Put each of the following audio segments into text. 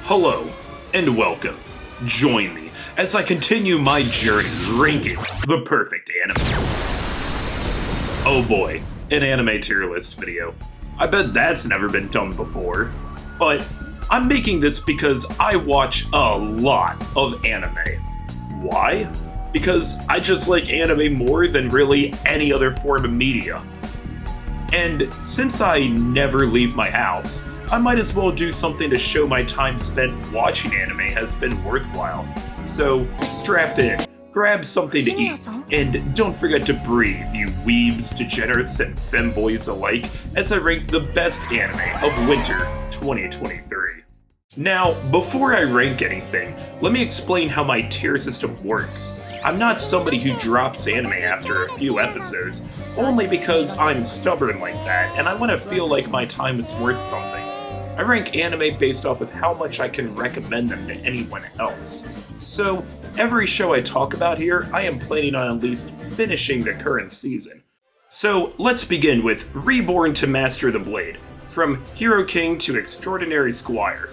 Hello, and welcome. Join me as I continue my journey ranking the perfect anime. Oh boy, an anime tier list video. I bet that's never been done before. But I'm making this because I watch a lot of anime. Why? Because I just like anime more than really any other form of media. And since I never leave my house, I might as well do something to show my time spent watching anime has been worthwhile. So strap in, grab something to eat, and don't forget to breathe, you weebs, degenerates, and femboys alike, as I rank the best anime of winter 2023. Now, before I rank anything, let me explain how my tier system works. I'm not somebody who drops anime after a few episodes, only because I'm stubborn like that, and I want to feel like my time is worth something. I rank anime based off of how much I can recommend them to anyone else. So, every show I talk about here, I am planning on at least finishing the current season. So, let's begin with Reborn to Master the Blade, from Hero King to Extraordinary Squire.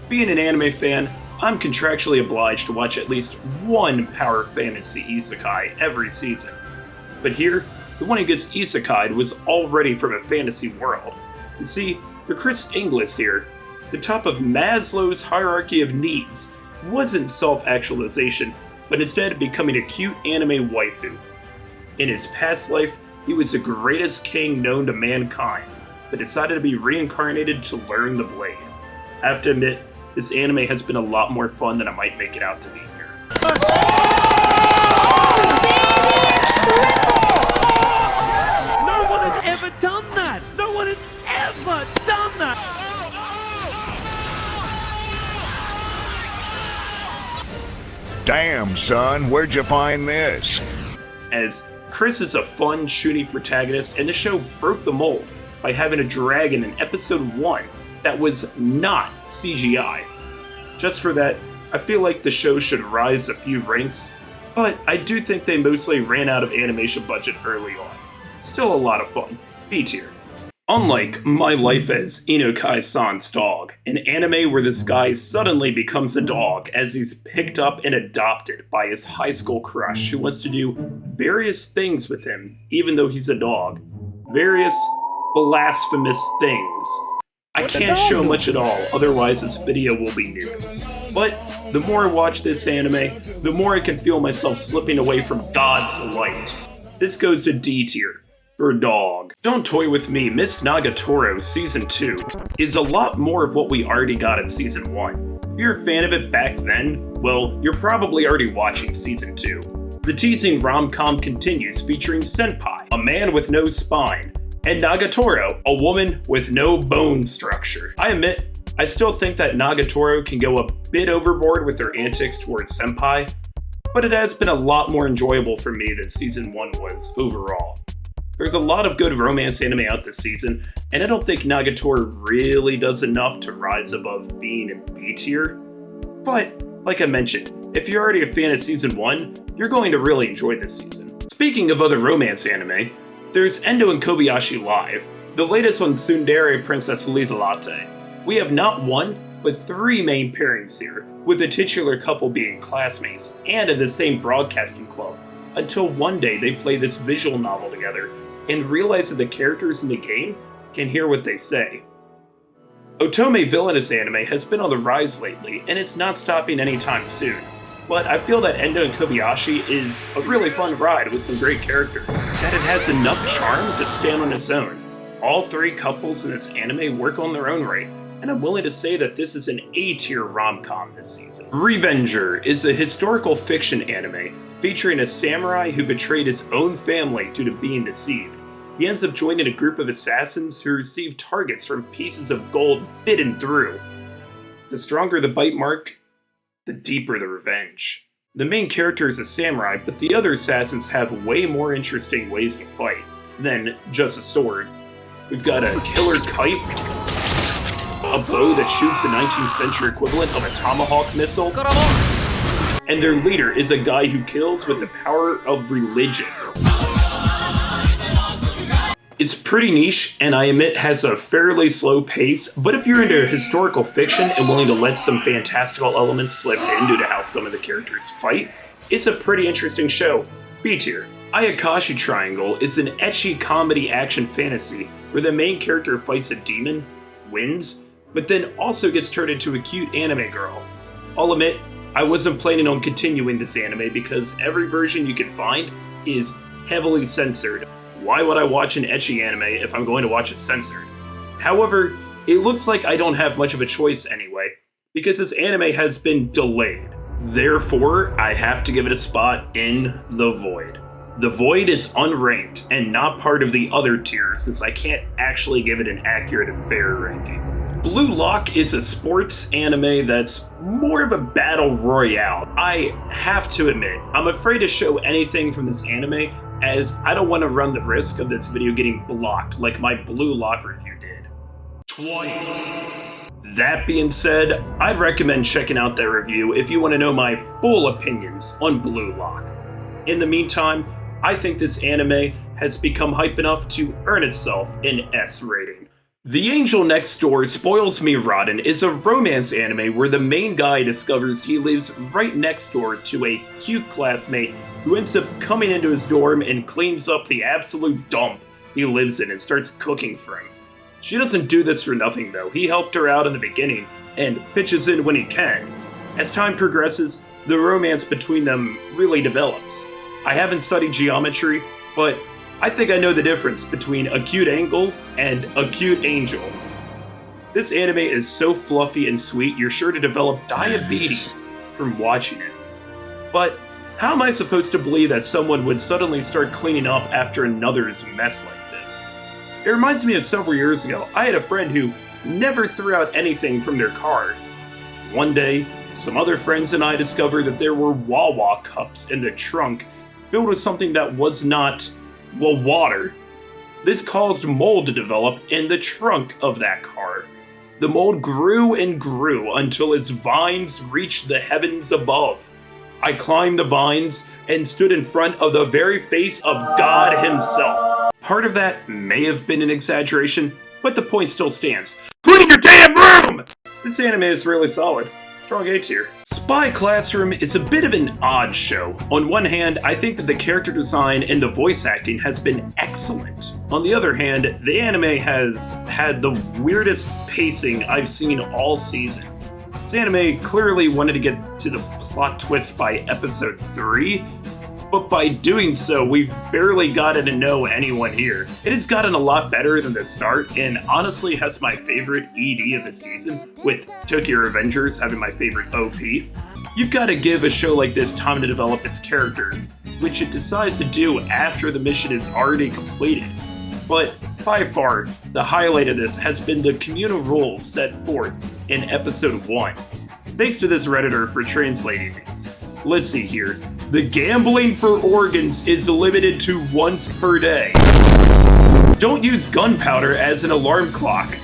Being an anime fan, I'm contractually obliged to watch at least one power fantasy isekai every season. But here, the one who gets isekai'd was already from a fantasy world. You see, for Chris Inglis here, the top of Maslow's hierarchy of needs wasn't self-actualization, but instead becoming a cute anime waifu. In his past life, he was the greatest king known to mankind, but decided to be reincarnated to learn the blade. I have to admit, this anime has been a lot more fun than I might make it out to be here. No one has ever done that! No one has ever done that! Damn, son, where'd you find this? As Chris is a fun, shooty protagonist, and the show broke the mold by having a dragon in episode 1 that was not CGI. Just for that, I feel like the show should rise a few ranks, but I do think they mostly ran out of animation budget early on. Still a lot of fun. B tier. Unlike My Life as Inukai-San's dog, an anime where this guy suddenly becomes a dog as he's picked up and adopted by his high school crush who wants to do various things with him, even though he's a dog. Various blasphemous things. I can't show much at all, otherwise this video will be nuked. But the more I watch this anime, the more I can feel myself slipping away from God's light. This goes to D tier, for dog. Don't toy with me, Miss Nagatoro Season 2 is a lot more of what we already got in Season 1. If you're a fan of it back then, well, you're probably already watching Season 2. The teasing rom-com continues featuring Senpai, a man with no spine, and Nagatoro, a woman with no bone structure. I admit, I still think that Nagatoro can go a bit overboard with her antics towards Senpai, but it has been a lot more enjoyable for me than Season 1 was overall. There's a lot of good romance anime out this season, and I don't think Nagatoro really does enough to rise above being in B tier. But, like I mentioned, if you're already a fan of Season 1, you're going to really enjoy this season. Speaking of other romance anime, there's Endo and Kobayashi Live, the latest on Tsundere Princess Lizelate. We have not one, but 3 main pairings here, with the titular couple being classmates and in the same broadcasting club, until one day they play this visual novel together and realize that the characters in the game can hear what they say. Otome villainous anime has been on the rise lately, and it's not stopping anytime soon. But I feel that Endo and Kobayashi is a really fun ride with some great characters, that it has enough charm to stand on its own. All 3 couples in this anime work on their own right, and I'm willing to say that this is an A-tier rom-com this season. Revenger is a historical fiction anime featuring a samurai who betrayed his own family due to being deceived. He ends up joining a group of assassins who receive targets from pieces of gold bitten through. The stronger the bite mark, the deeper the revenge. The main character is a samurai, but the other assassins have way more interesting ways to fight than just a sword. We've got a killer kite, a bow that shoots the 19th century equivalent of a tomahawk missile, and their leader is a guy who kills with the power of religion. It's pretty niche, and I admit has a fairly slow pace, but if you're into historical fiction and willing to let some fantastical elements slip in due to how some of the characters fight, it's a pretty interesting show. B tier. Ayakashi Triangle is an ecchi comedy action fantasy where the main character fights a demon, wins, but then also gets turned into a cute anime girl. I'll admit, I wasn't planning on continuing this anime because every version you can find is heavily censored. Why would I watch an ecchi anime if I'm going to watch it censored? However, it looks like I don't have much of a choice anyway, because this anime has been delayed. Therefore, I have to give it a spot in the Void. The Void is unranked and not part of the other tiers since I can't actually give it an accurate and fair ranking. Blue Lock is a sports anime that's more of a battle royale. I have to admit, I'm afraid to show anything from this anime as I don't want to run the risk of this video getting blocked like my Blue Lock review did. Twice. That being said, I'd recommend checking out that review if you want to know my full opinions on Blue Lock. In the meantime, I think this anime has become hype enough to earn itself an S rating. The Angel Next Door Spoils Me Rotten is a romance anime where the main guy discovers he lives right next door to a cute classmate who ends up coming into his dorm and cleans up the absolute dump he lives in and starts cooking for him. She doesn't do this for nothing though. He helped her out in the beginning and pitches in when he can. As time progresses, the romance between them really develops. I haven't studied geometry, but I think I know the difference between a cute angle and a cute angel. This anime is so fluffy and sweet, you're sure to develop diabetes from watching it. But how am I supposed to believe that someone would suddenly start cleaning up after another's mess like this? It reminds me of several years ago. I had a friend who never threw out anything from their car. One day, some other friends and I discovered that there were Wawa cups in the trunk filled with something that was not, well, water. This caused mold to develop in the trunk of that car. The mold grew and grew until its vines reached the heavens above. I climbed the vines and stood in front of the very face of God himself. Part of that may have been an exaggeration, but the point still stands. Clean your damn room! This anime is really solid. Strong A tier. Spy Classroom is a bit of an odd show. On one hand, I think that the character design and the voice acting has been excellent. On the other hand, the anime has had the weirdest pacing I've seen all season. This anime clearly wanted to get to the plot twist by episode 3, but by doing so, we've barely gotten to know anyone here. It has gotten a lot better than the start, and honestly has my favorite ED of the season, with Tokyo Revengers having my favorite OP. You've got to give a show like this time to develop its characters, which it decides to do after the mission is already completed. But by far, the highlight of this has been the communal rules set forth in episode 1. Thanks to this Redditor for translating these. Let's see here. The gambling for organs is limited to once per day. Don't use gunpowder as an alarm clock.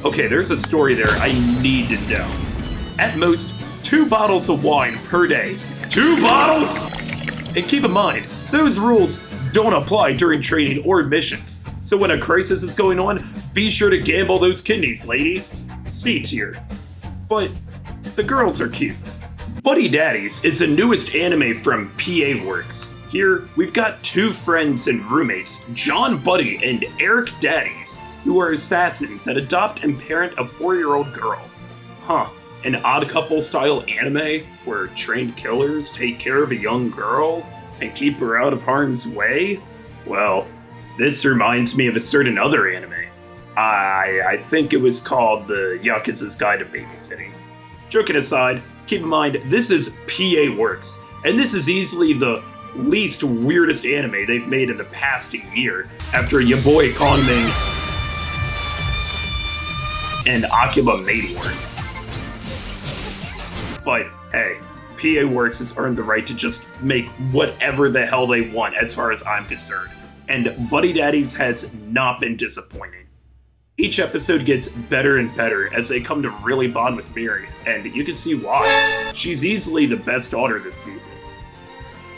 Okay, there's a story there I need to know. At most, 2 bottles of wine per day. 2 bottles?! And keep in mind, those rules don't apply during training or missions. So when a crisis is going on, be sure to gamble those kidneys, ladies. C tier. But the girls are cute. Buddy Daddies is the newest anime from PA Works. Here, we've got 2 friends and roommates, John Buddy and Eric Daddies, who are assassins that adopt and parent a 4-year-old girl. Huh, an Odd Couple style anime where trained killers take care of a young girl and keep her out of harm's way? Well, this reminds me of a certain other anime. I think it was called The Yakuza's Guide to Babysitting. Joking aside, keep in mind, this is PA Works, and this is easily the least weirdest anime they've made in the past year, after Ya Boy Konming and Akuma Meteor. But hey, PA Works has earned the right to just make whatever the hell they want as far as I'm concerned, and Buddy Daddies has not been disappointing. Each episode gets better and better as they come to really bond with Miri, and you can see why. She's easily the best daughter this season.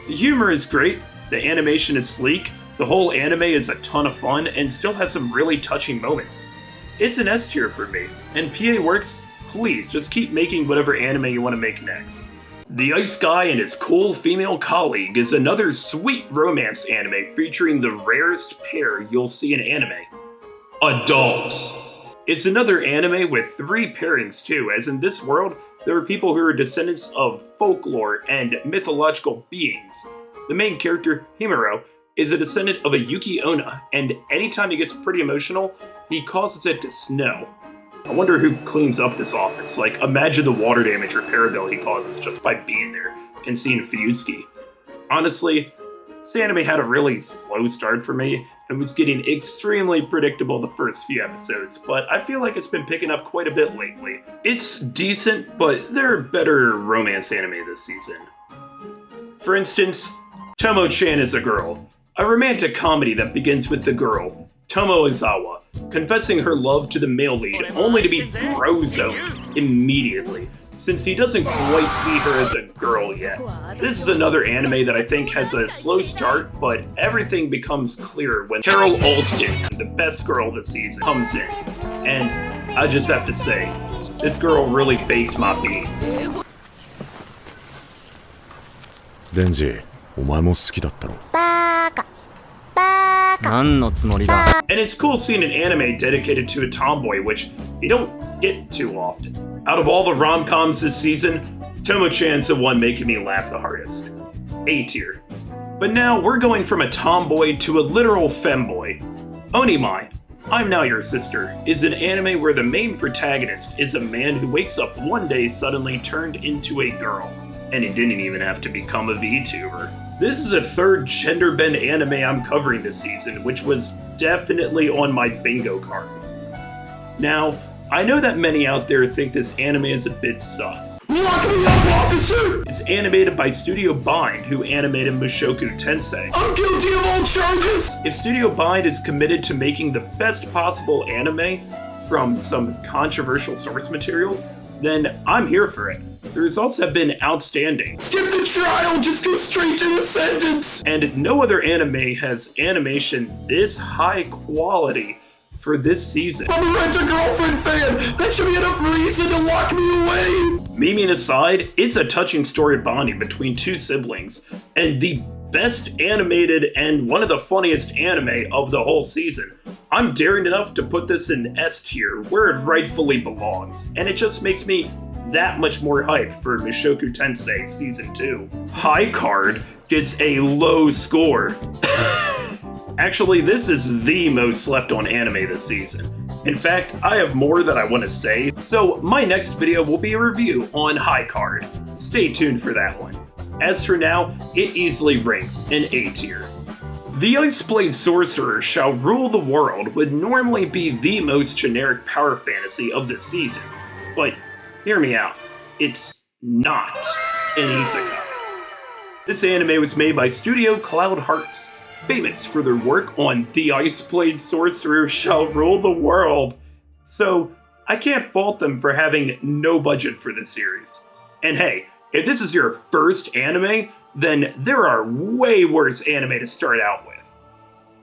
The humor is great, the animation is sleek, The whole anime is a ton of fun and still has some really touching moments. It's an S tier for me, and PA Works, please just keep making whatever anime you want to make next. The Ice Guy and His Cool Female Colleague is another sweet romance anime featuring the rarest pair you'll see in anime: adults. It's another anime with 3 pairings too, as in this world, there are people who are descendants of folklore and mythological beings. The main character, Himuro, is a descendant of a Yuki Onna, and anytime he gets pretty emotional, he causes it to snow. I wonder who cleans up this office. Like, imagine the water damage repair bill he causes just by being there and seeing Fuyutsuki. Honestly, this anime had a really slow start for me and was getting extremely predictable the first few episodes, but I feel like it's been picking up quite a bit lately. It's decent, but there are better romance anime this season. For instance, Tomo-Chan is a Girl, a romantic comedy that begins with the girl, Tomo Ozawa, confessing her love to the male lead only to be bro-zoned immediately, since he doesn't quite see her as a girl yet. This is another anime that I think has a slow start, but everything becomes clearer when Carol Alston, the best girl this season, comes in. And I just have to say, this girl really bakes my beans. Denji, お前も好きだったろ。 And it's cool seeing an anime dedicated to a tomboy, which you don't get too often. Out of all the rom-coms this season, Tomo-Chan's the one making me laugh the hardest. A tier. But now we're going from a tomboy to a literal femboy. Onimai, I'm Now Your Sister, is an anime where the main protagonist is a man who wakes up one day suddenly turned into a girl. And he didn't even have to become a VTuber. This is a third gender bend anime I'm covering this season, which was definitely on my bingo card. Now, I know that many out there think this anime is a bit sus. Lock me up, officer! It's animated by Studio Bind, who animated Mushoku Tensei. I'm guilty of all charges! If Studio Bind is committed to making the best possible anime from some controversial source material, then I'm here for it. The results have been outstanding. Skip the trial, just go straight to the sentence! And no other anime has animation this high quality for this season. I'm a Rent-A-Girlfriend fan! That should be enough reason to lock me away! Memeing aside, it's a touching story bonding between 2 siblings, and the best animated and one of the funniest anime of the whole season. I'm daring enough to put this in S tier, where it rightfully belongs, and it just makes me that much more hyped for Mushoku Tensei Season 2. High Card gets a low score. Actually, this is the most slept on anime this season. In fact, I have more that I want to say, so my next video will be a review on High Card. Stay tuned for that one. As for now, it easily ranks in A tier. The Iceblade Sorcerer Shall Rule the World would normally be the most generic power fantasy of the season, but hear me out, it's not an isekai. This anime was made by Studio Cloud Hearts, famous for their work on The Iceblade Sorcerer Shall Rule the World, so I can't fault them for having no budget for this series. And hey, if this is your first anime, then there are way worse anime to start out with.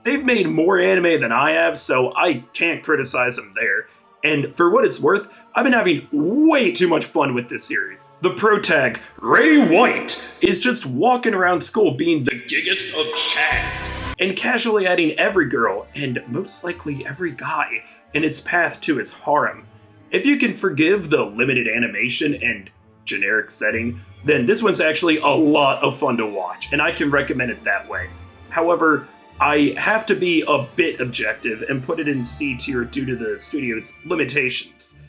They've made more anime than I have, so I can't criticize them there. And for what it's worth, I've been having way too much fun with this series. The protag, Ray White, is just walking around school being the giggest of chads, and casually adding every girl, and most likely every guy, in his path to his harem. If you can forgive the limited animation and generic setting, then this one's actually a lot of fun to watch, and I can recommend it that way. However, I have to be a bit objective and put it in C tier due to the studio's limitations.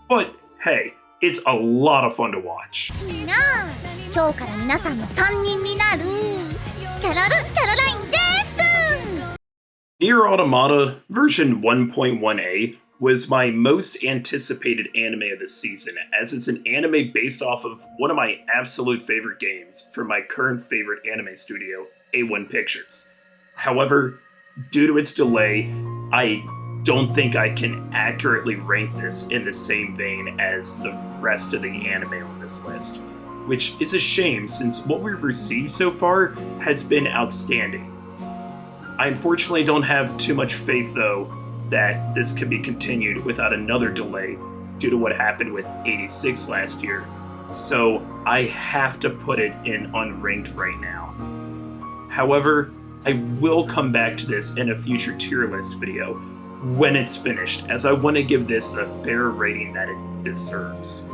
But hey, it's a lot of fun to watch. Nier Automata version 1.1a was my most anticipated anime of this season, as it's an anime based off of one of my absolute favorite games from my current favorite anime studio, A1 Pictures. However, due to its delay, I don't think I can accurately rank this in the same vein as the rest of the anime on this list, which is a shame since what we've received so far has been outstanding. I unfortunately don't have too much faith, though, that this can be continued without another delay due to what happened with 86 last year. So I have to put it in unranked right now. However, I will come back to this in a future tier list video when it's finished, as I want to give this a fair rating that it deserves.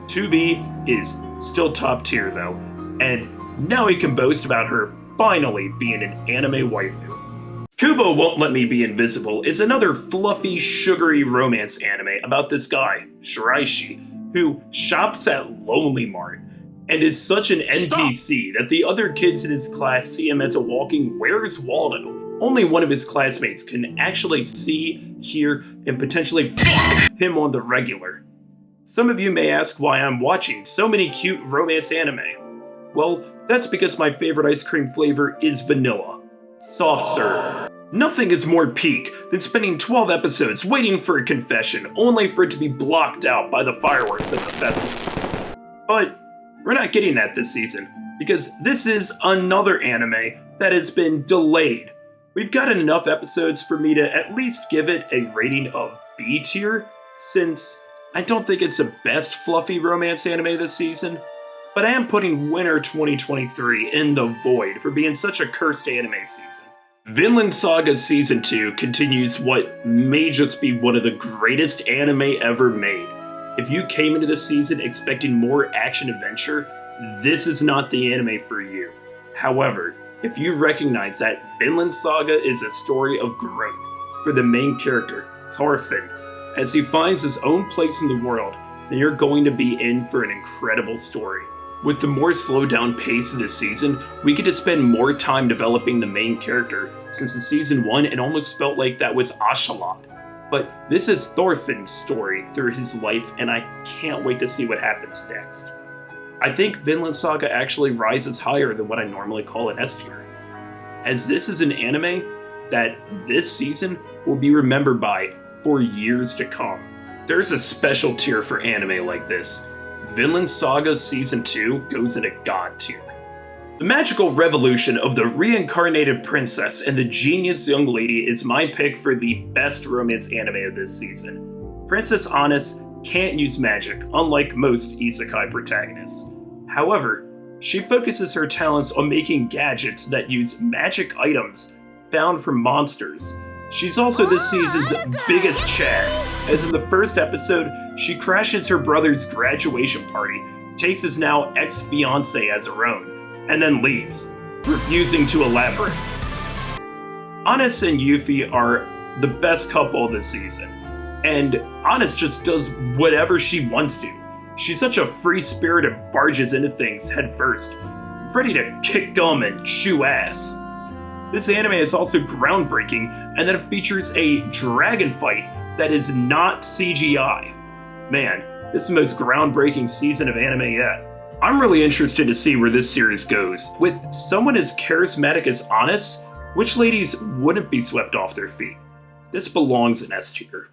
2B is still top tier though, and now we can boast about her finally being an anime waifu. Kubo Won't Let Me Be Invisible is another fluffy, sugary romance anime about this guy, Shiraishi, who shops at Lonely Mart and is such an NPC that the other kids in his class see him as a walking Where's Waldo. Only one of his classmates can actually see, hear, and potentially fuck him on the regular. Some of you may ask why I'm watching so many cute romance anime. Well, that's because my favorite ice cream flavor is vanilla. Soft serve. Nothing is more peak than spending 12 episodes waiting for a confession, only for it to be blocked out by the fireworks at the festival. But we're not getting that this season, because this is another anime that has been delayed. We've got enough episodes for me to at least give it a rating of B tier, since I don't think it's the best fluffy romance anime this season, but I am putting Winter 2023 in the void for being such a cursed anime season. Vinland Saga Season 2 continues what may just be one of the greatest anime ever made. If you came into this season expecting more action-adventure, this is not the anime for you. However, if you recognize that Vinland Saga is a story of growth for the main character, Thorfinn, as he finds his own place in the world, then you're going to be in for an incredible story. With the more slowed down pace of this season, we get to spend more time developing the main character, since in Season 1 it almost felt like that was Ashalot. But this is Thorfinn's story through his life, and I can't wait to see what happens next. I think Vinland Saga actually rises higher than what I normally call an S tier, as this is an anime that this season will be remembered by for years to come. There's a special tier for anime like this. Vinland Saga Season 2 goes in a god tier. The magical revolution of the reincarnated princess and the genius young lady is my pick for the best romance anime of this season. Princess Honest can't use magic, unlike most isekai protagonists. However, she focuses her talents on making gadgets that use magic items found from monsters. She's also this season's biggest Chad, as in the first episode, she crashes her brother's graduation party, takes his now ex-fiancé as her own, and then leaves, refusing to elaborate. Honest and Yuffie are the best couple this season, and Honest just does whatever she wants to. She's such a free spirit and barges into things headfirst, ready to kick gum and chew ass. This anime is also groundbreaking, and that it features a dragon fight that is not CGI. Man, this is the most groundbreaking season of anime yet. I'm really interested to see where this series goes. With someone as charismatic as Honest, which ladies wouldn't be swept off their feet? This belongs in S tier.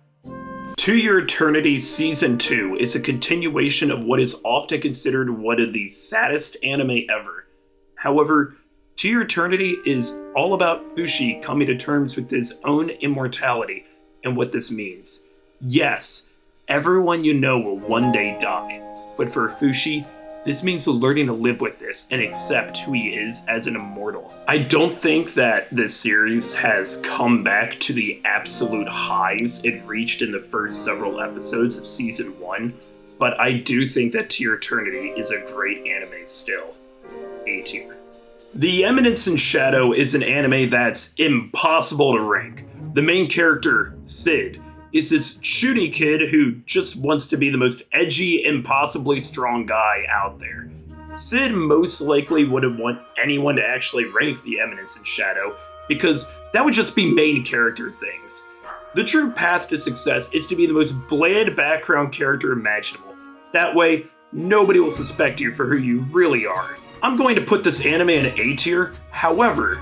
To Your Eternity Season 2 is a continuation of what is often considered one of the saddest anime ever. However, To Your Eternity is all about Fushi coming to terms with his own immortality and what this means. Yes, everyone you know will one day die, but for Fushi, this means learning to live with this and accept who he is as an immortal. I don't think that this series has come back to the absolute highs it reached in the first several episodes of Season 1, but I do think that To Your Eternity is a great anime still. A tier. The Eminence in Shadow is an anime that's impossible to rank. The main character, Sid, is this shooty kid who just wants to be the most edgy, impossibly strong guy out there. Sid most likely wouldn't want anyone to actually rank the Eminence in Shadow, because that would just be main character things. The true path to success is to be the most bland background character imaginable. That way, nobody will suspect you for who you really are. I'm going to put this anime in A tier, however,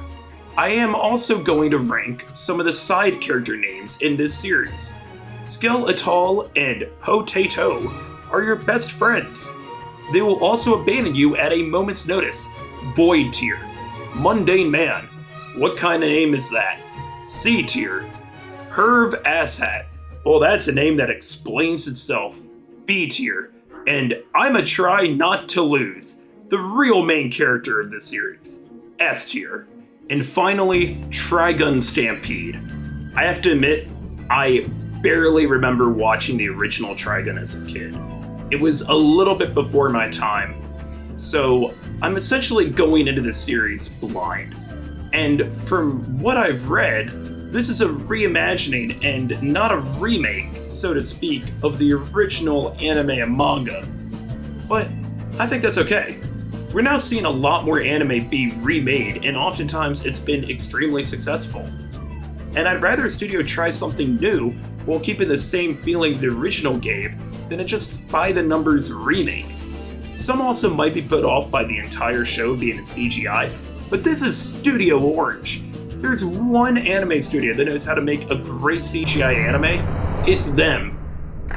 I am also going to rank some of the side character names in this series. Skeletal and Potato are your best friends. They will also abandon you at a moment's notice. Void tier, Mundane Man, What kind of name is that? C tier. Perv Asshat. Well, that's a name that explains itself. B tier. And I'ma try not to lose. The real main character of this series. S tier. And finally, Trigun Stampede. I have to admit, I barely remember watching the original Trigun as a kid. It was a little bit before my time, so I'm essentially going into the series blind. And from what I've read, this is a reimagining and not a remake, so to speak, of the original anime and manga. But I think that's okay. We're now seeing a lot more anime be remade, and oftentimes it's been extremely successful. And I'd rather a studio try something new while keeping the same feeling the original gave than a just by-the-numbers remake. Some also might be put off by the entire show being in CGI, but this is Studio Orange. There's one anime studio that knows how to make a great CGI anime. It's them.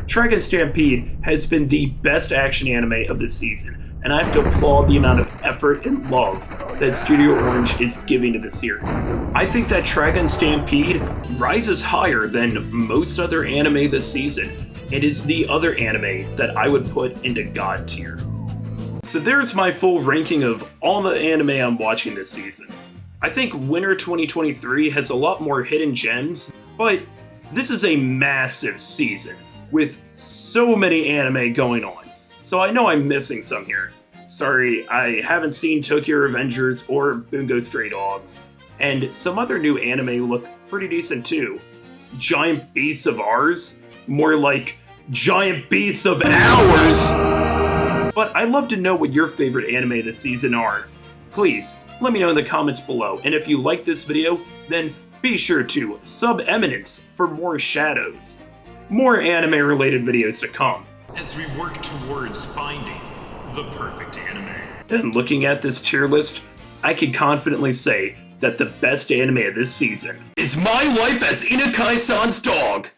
Trigun Stampede has been the best action anime of the season, and I have to applaud the amount of effort and love that Studio Orange is giving to the series. I think that Trigun Stampede rises higher than most other anime this season, and is the other anime that I would put into God tier. So there's my full ranking of all the anime I'm watching this season. I think Winter 2023 has a lot more hidden gems, but this is a massive season with so many anime going on. So I know I'm missing some here. Sorry, I haven't seen Tokyo Revengers or Bungo Stray Dogs. And some other new anime look pretty decent too. Giant Beasts of Ours? More like Giant Beasts of Ours! But I'd love to know what your favorite anime this season are. Please, let me know in the comments below. And if you like this video, then be sure to sub Eminence for more shadows. More anime-related videos to come as we work towards finding the perfect anime. And looking at this tier list, I can confidently say that the best anime of this season is My Life as Inukai-San's Dog.